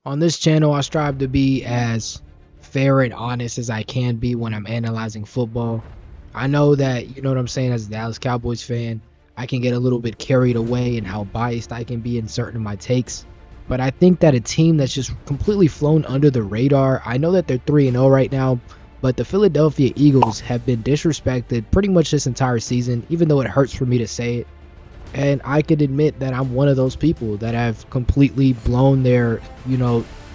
On this channel, I strive to be as fair and honest as I can be when I'm analyzing football. I know that, you know what I'm saying, as a Dallas Cowboys fan, I can get a little bit carried away in how biased I can be in certain of my takes. But I think that a team that's just completely flown under the radar, I know that they're 3-0 right now, but the Philadelphia Eagles have been disrespected pretty much this entire season, even though it hurts for me to say it. And I could admit that I'm one of those people that have completely blown their,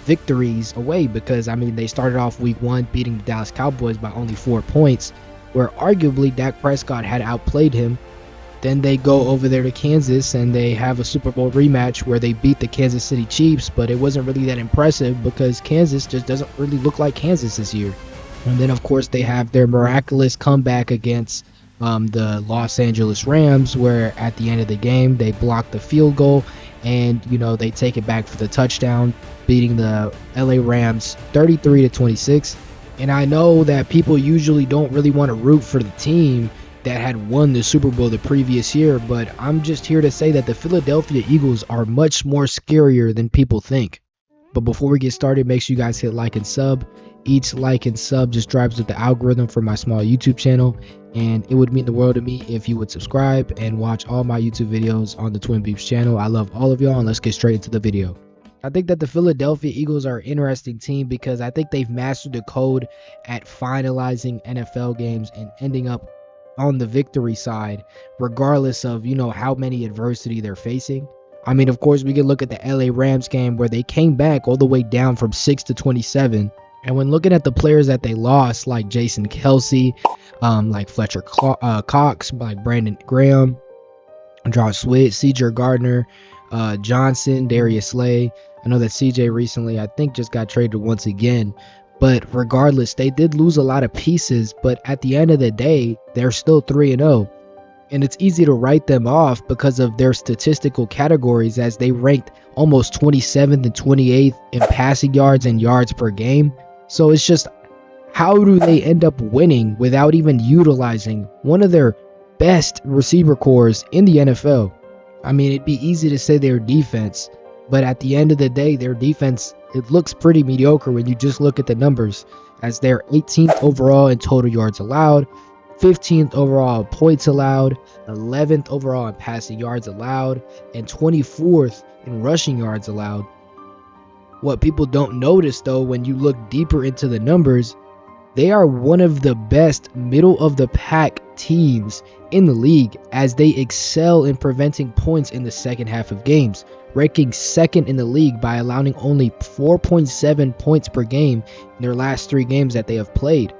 victories away, because I mean, they started off week 1 beating the Dallas Cowboys by only 4 points, where arguably Dak Prescott had outplayed him. Then they go over there to Kansas and they have a Super Bowl rematch where they beat the Kansas City Chiefs, but it wasn't really that impressive because Kansas just doesn't really look like Kansas this year. And then, of course, they have their miraculous comeback against the Los Angeles Rams, where at the end of the game, they block the field goal and, they take it back for the touchdown, beating the LA Rams 33-26. And I know that people usually don't really want to root for the team that had won the Super Bowl the previous year, but I'm just here to say that the Philadelphia Eagles are much more scarier than people think. But before we get started, make sure you guys hit like and sub. Each like and sub just drives up the algorithm for my small YouTube channel, and it would mean the world to me if you would subscribe and watch all my YouTube videos on the Twin Beeps channel. I love all of y'all, and let's get straight into the video. I think that the Philadelphia Eagles are an interesting team because I think they've mastered the code at finalizing NFL games and ending up on the victory side, regardless of, how many adversity they're facing. I mean, of course, we can look at the LA Rams game where they came back all the way down from 6-27. And when looking at the players that they lost, like Jason Kelsey, like Fletcher Cox, like Brandon Graham, Josh Sweat, C.J. Gardner, Johnson, Darius Slay. I know that CJ recently, I think, just got traded once again. But regardless, they did lose a lot of pieces. But at the end of the day, they're still 3-0. And it's easy to write them off because of their statistical categories, as they ranked almost 27th and 28th in passing yards and yards per game. So it's just, how do they end up winning without even utilizing one of their best receiver cores in the NFL? I mean, it'd be easy to say their defense, but at the end of the day, their defense, it looks pretty mediocre when you just look at the numbers, as they're 18th overall in total yards allowed, 15th overall in points allowed, 11th overall in passing yards allowed, and 24th in rushing yards allowed. What people don't notice, though, when you look deeper into the numbers, they are one of the best middle of the pack teams in the league, as they excel in preventing points in the second half of games, ranking second in the league by allowing only 4.7 points per game in their last 3 games that they have played.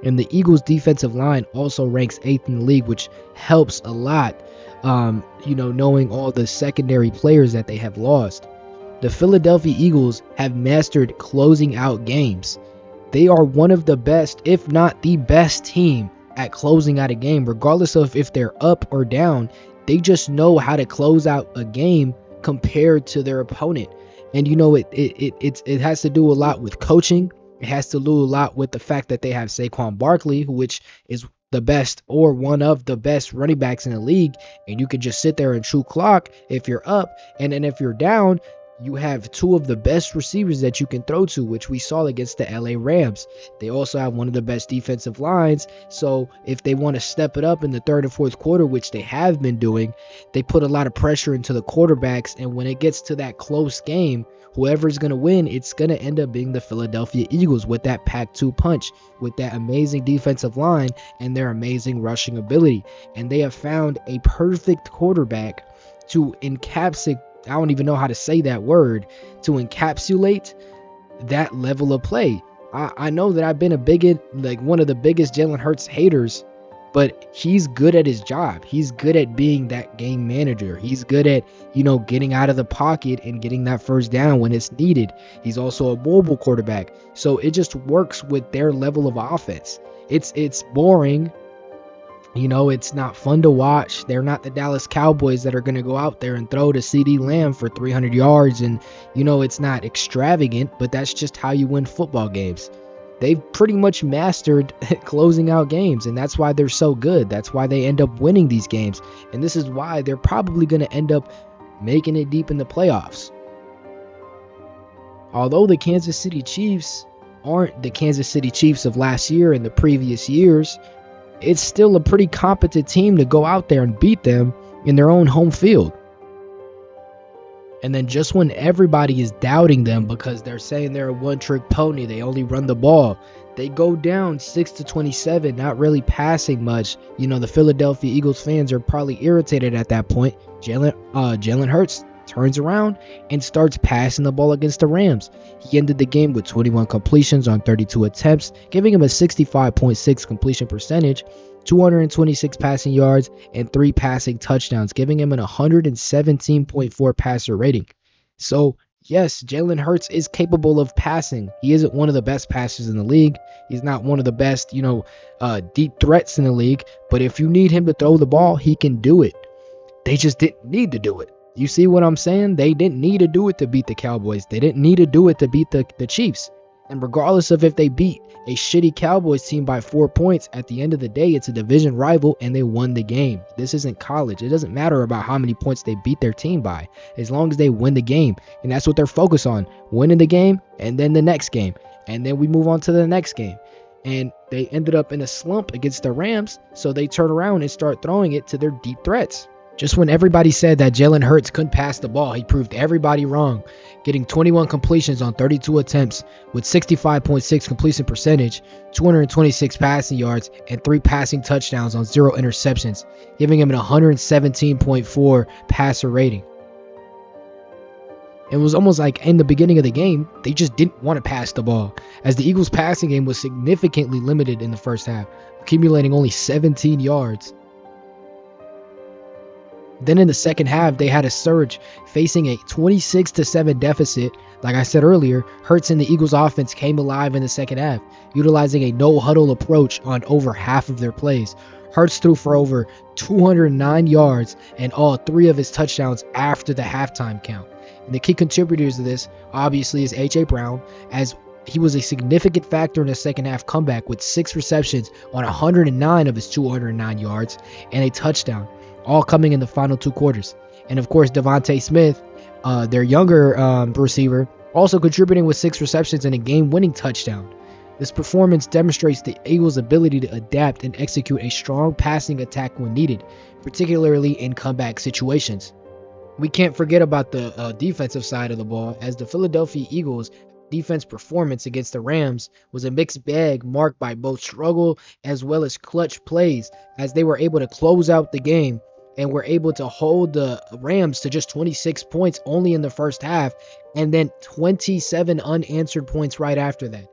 And the Eagles defensive line also ranks 8th in the league, which helps a lot, knowing all the secondary players that they have lost. The Philadelphia Eagles have mastered closing out games. They are one of the best, if not the best team at closing out a game, regardless of if they're up or down. They just know how to close out a game compared to their opponent. And it has to do a lot with coaching. It has to do a lot with the fact that they have Saquon Barkley, which is the best or one of the best running backs in the league. And you can just sit there and chew clock if you're up. And then if you're down, you have 2 of the best receivers that you can throw to, which we saw against the LA Rams. They also have one of the best defensive lines. So if they want to step it up in the 3rd and 4th quarter, which they have been doing, they put a lot of pressure into the quarterbacks. And when it gets to that close game, whoever's going to win, it's going to end up being the Philadelphia Eagles with that Pac-2 punch, with that amazing defensive line and their amazing rushing ability. And they have found a perfect quarterback to encapsulate, I don't even know how to say that word, to encapsulate that level of play. I know that I've been one of the biggest Jalen Hurts haters, but he's good at his job. He's good at being that game manager. He's good at, getting out of the pocket and getting that first down when it's needed. He's also a mobile quarterback. So it just works with their level of offense. It's boring. It's not fun to watch. They're not the Dallas Cowboys that are going to go out there and throw to CD Lamb for 300 yards. And, it's not extravagant, but that's just how you win football games. They've pretty much mastered closing out games, and that's why they're so good. That's why they end up winning these games. And this is why they're probably going to end up making it deep in the playoffs. Although the Kansas City Chiefs aren't the Kansas City Chiefs of last year and the previous years, it's still a pretty competent team to go out there and beat them in their own home field. And then just when everybody is doubting them because they're saying they're a one-trick pony, they only run the ball, they go down 6-27, not really passing much. The Philadelphia Eagles fans are probably irritated at that point. Jalen Hurts turns around and starts passing the ball against the Rams. He ended the game with 21 completions on 32 attempts, giving him a 65.6 completion percentage, 226 passing yards, and 3 passing touchdowns, giving him an 117.4 passer rating. So, yes, Jalen Hurts is capable of passing. He isn't one of the best passers in the league. He's not one of the best, deep threats in the league. But if you need him to throw the ball, he can do it. They just didn't need to do it. You see what I'm saying? They didn't need to do it to beat the Cowboys. They didn't need to do it to beat the Chiefs. And regardless of if they beat a shitty Cowboys team by 4 points, at the end of the day, it's a division rival and they won the game. This isn't college. It doesn't matter about how many points they beat their team by, as long as they win the game. And that's what they're focused on, winning the game and then the next game. And then we move on to the next game. And they ended up in a slump against the Rams, so they turn around and start throwing it to their deep threats. Just when everybody said that Jalen Hurts couldn't pass the ball, he proved everybody wrong, getting 21 completions on 32 attempts with 65.6 completion percentage, 226 passing yards, and 3 passing touchdowns on 0 interceptions, giving him an 117.4 passer rating. It was almost like in the beginning of the game, they just didn't want to pass the ball, as the Eagles' passing game was significantly limited in the first half, accumulating only 17 yards. Then in the second half, they had a surge, facing a 26-7 deficit. Like I said earlier, Hurts and the Eagles offense came alive in the second half, utilizing a no-huddle approach on over half of their plays. Hurts threw for over 209 yards and all 3 of his touchdowns after the halftime count. And the key contributors to this, obviously, is A.J. Brown, as he was a significant factor in the second half comeback with 6 receptions on 109 of his 209 yards and a touchdown, all coming in the final 2 quarters. And of course, Devontae Smith, their younger receiver, also contributing with 6 receptions and a game-winning touchdown. This performance demonstrates the Eagles' ability to adapt and execute a strong passing attack when needed, particularly in comeback situations. We can't forget about the defensive side of the ball, as the Philadelphia Eagles' defense performance against the Rams was a mixed bag marked by both struggle as well as clutch plays, as they were able to close out the game and were able to hold the Rams to just 26 points only in the first half, and then 27 unanswered points right after that.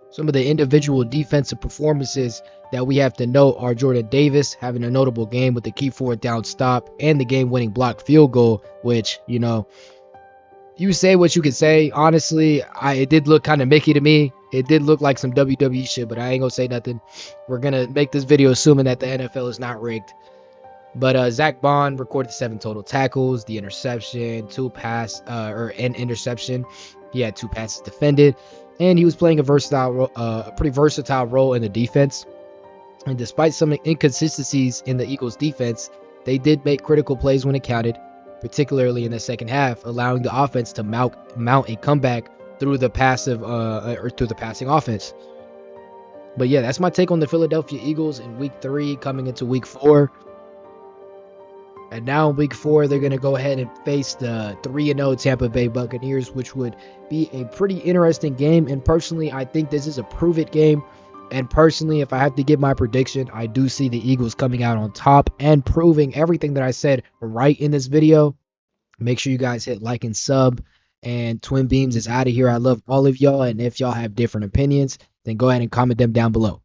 Some of the individual defensive performances that we have to note are Jordan Davis having a notable game with the key 4th down stop and the game-winning blocked field goal, which, you say what you can say. Honestly, it did look kind of Mickey to me. It did look like some WWE shit, but I ain't gonna say nothing. We're gonna make this video assuming that the NFL is not rigged. But Zach Bond recorded 7 total tackles, the interception, an interception. He had 2 passes defended, and he was playing a pretty versatile role in the defense. And despite some inconsistencies in the Eagles' defense, they did make critical plays when it counted, particularly in the second half, allowing the offense to mount a comeback through the passing offense. But yeah, that's my take on the Philadelphia Eagles in Week 3 coming into Week 4. And now in Week 4, they're going to go ahead and face the 3-0 Tampa Bay Buccaneers, which would be a pretty interesting game. And personally, I think this is a prove-it game. And personally, if I have to give my prediction, I do see the Eagles coming out on top and proving everything that I said right in this video. Make sure you guys hit like and sub. And Twin Beams is out of here. I love all of y'all. And if y'all have different opinions, then go ahead and comment them down below.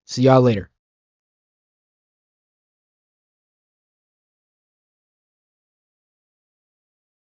See y'all later.